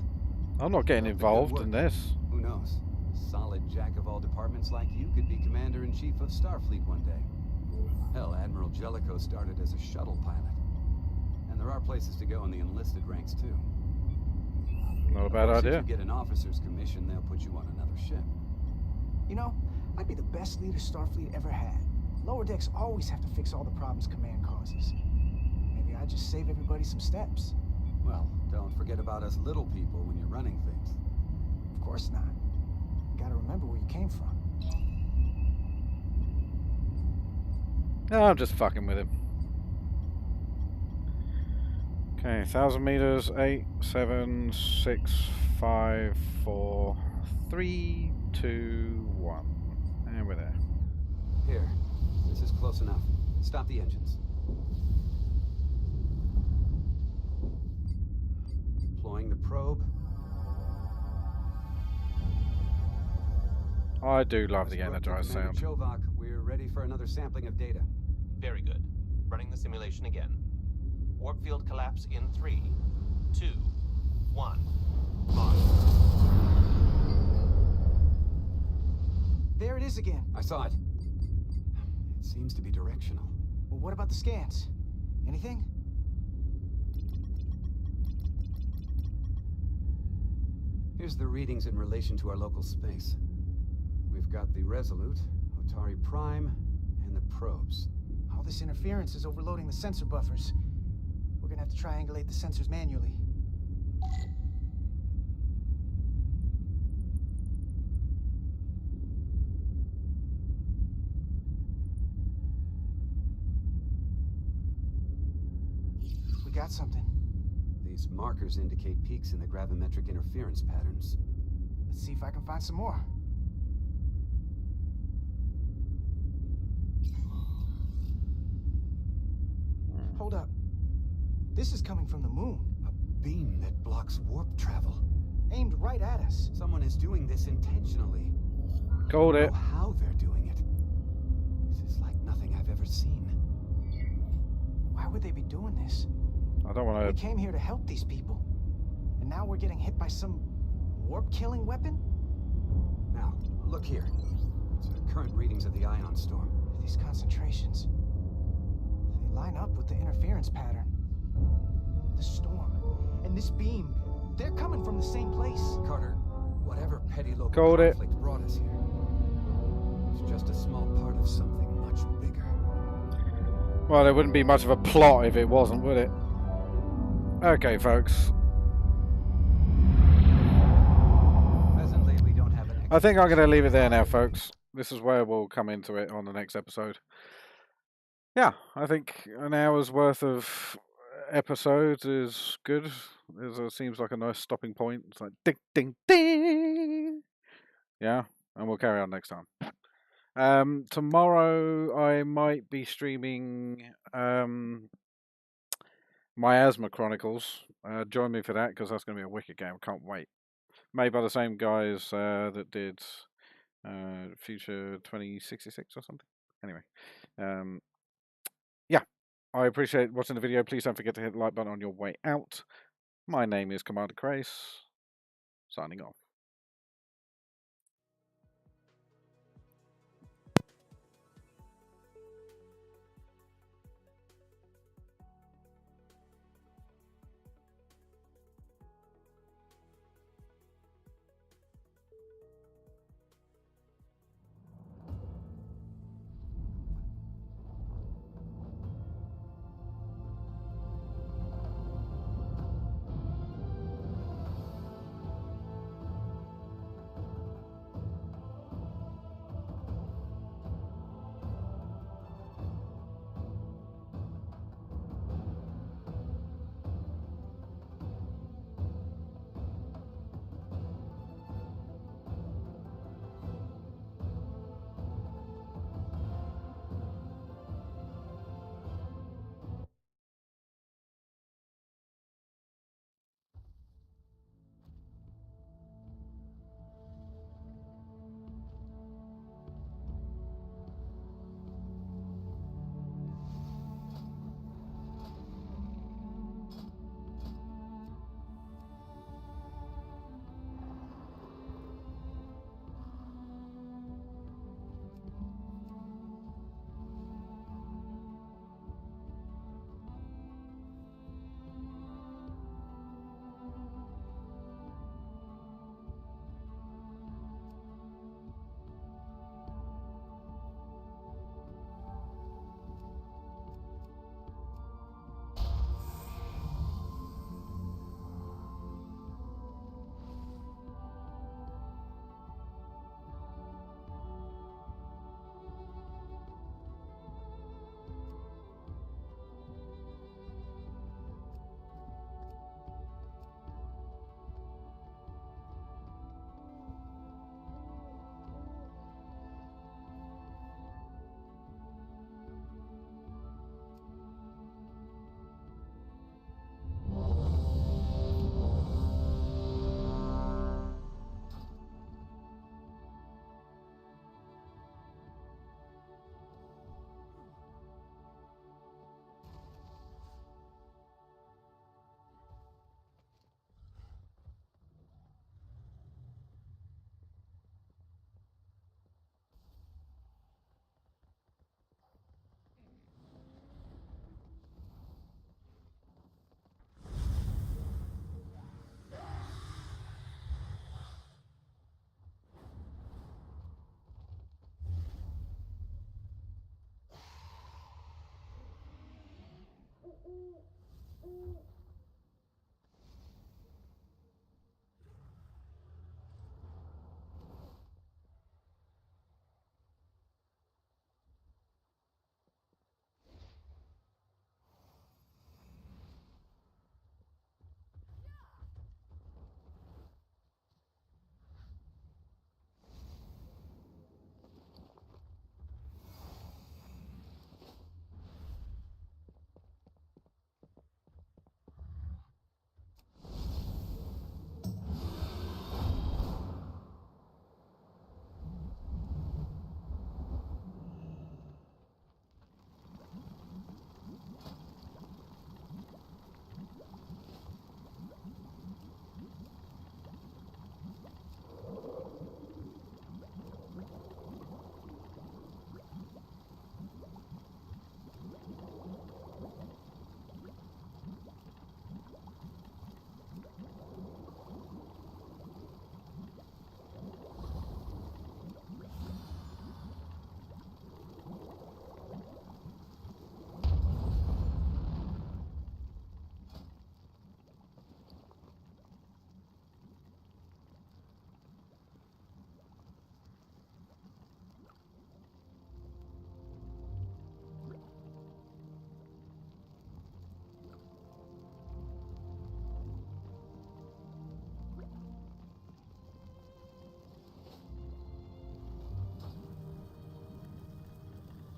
I'm not getting involved in this. Who knows? A solid jack of all departments like you could be Commander-in-Chief of Starfleet one day. Hell, Admiral Jellicoe started as a shuttle pilot. And there are places to go in the enlisted ranks, too. Not a bad idea. If you get an officer's commission, they'll put you on another ship. You know, I'd be the best leader Starfleet ever had. Lower decks always have to fix all the problems Command causes. Maybe I just save everybody some steps. Well, don't forget about us little people when you're running things. Of course not. You gotta remember where you came from. Oh, I'm just fucking with him. Okay, 1,000 meters. 8, 7, 6, 5, 4, 3, 2, 1. And we're there. Here. This is close enough. Stop the engines. Deploying the probe. I do love the energized Commander sound. Chovak, we're ready for another sampling of data. Very good. Running the simulation again. Warp field collapse in 3, 2, 1. Launch. There it is again. I saw it. It seems to be directional. Well, what about the scans? Anything? Here's the readings in relation to our local space. We've got the Resolute, Otari Prime, and the probes. All this interference is overloading the sensor buffers. We're gonna have to triangulate the sensors manually. We got something. These markers indicate peaks in the gravimetric interference patterns. Let's see if I can find some more. Hold up. This is coming from the moon. A beam that blocks warp travel. Aimed right at us. Someone is doing this intentionally. Called it. I don't know how they're doing it. This is like nothing I've ever seen. Why would they be doing this? I don't want to... We came here to help these people. And now we're getting hit by some warp-killing weapon? Now, look here. These are current readings of the ion storm. These concentrations... they line up with the interference pattern. The storm and this beam, they're coming from the same place. Carter, whatever petty local Called it. conflict brought us here, it's just a small part of something much bigger. Well, there wouldn't be much of a plot if it wasn't, would it? Okay, folks. Presently, we don't have an... I think I'm going to leave it there now, folks. This is where we'll come into it on the next episode. Yeah, I think an hour's worth of episodes is good. It seems like a nice stopping point. It's like ding, ding, ding. Yeah, and we'll carry on next time. Tomorrow I might be streaming Miasma Chronicles. Join me for that because that's going to be a wicked game. Can't wait. Made by the same guys that did Future 2066 or something. Anyway. Yeah, I appreciate watching the video. Please don't forget to hit the like button on your way out. My name is Commander Kraise, signing off.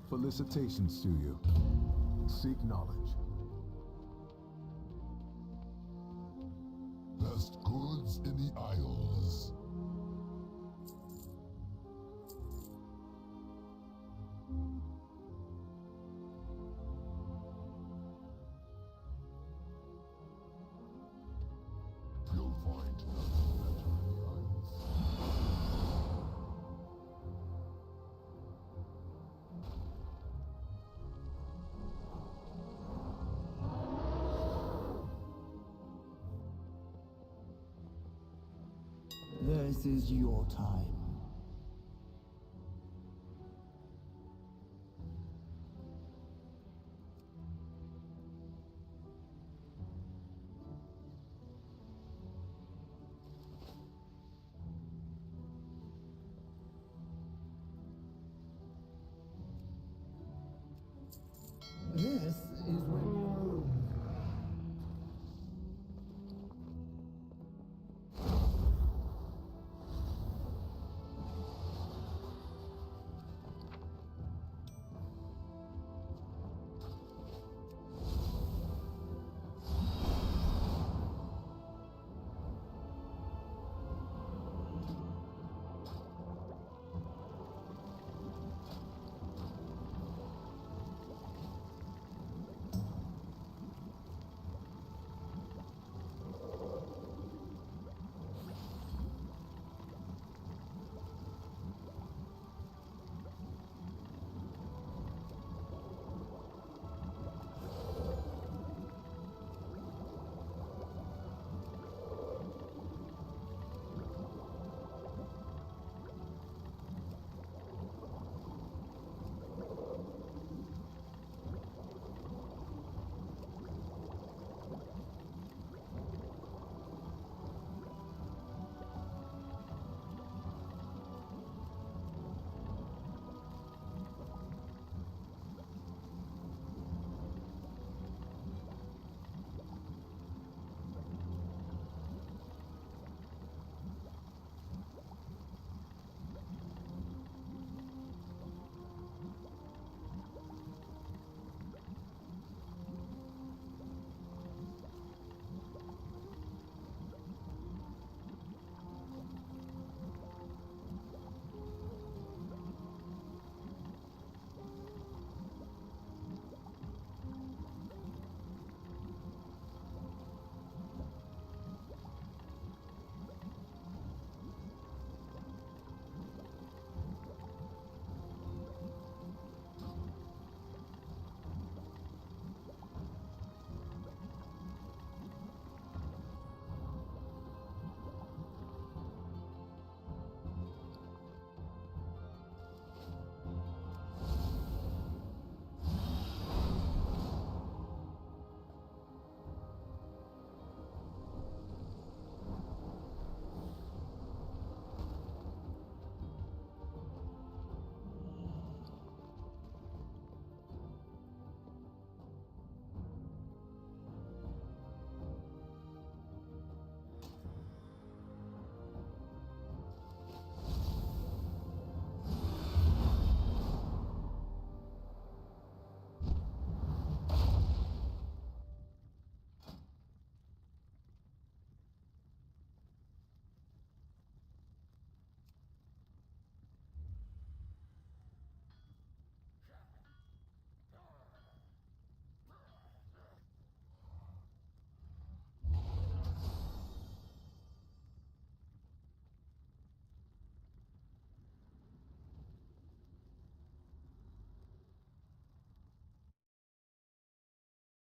Felicitations to you. Seek knowledge. Best goods in the Isles. You'll find nothing better in the Isles. This is your time.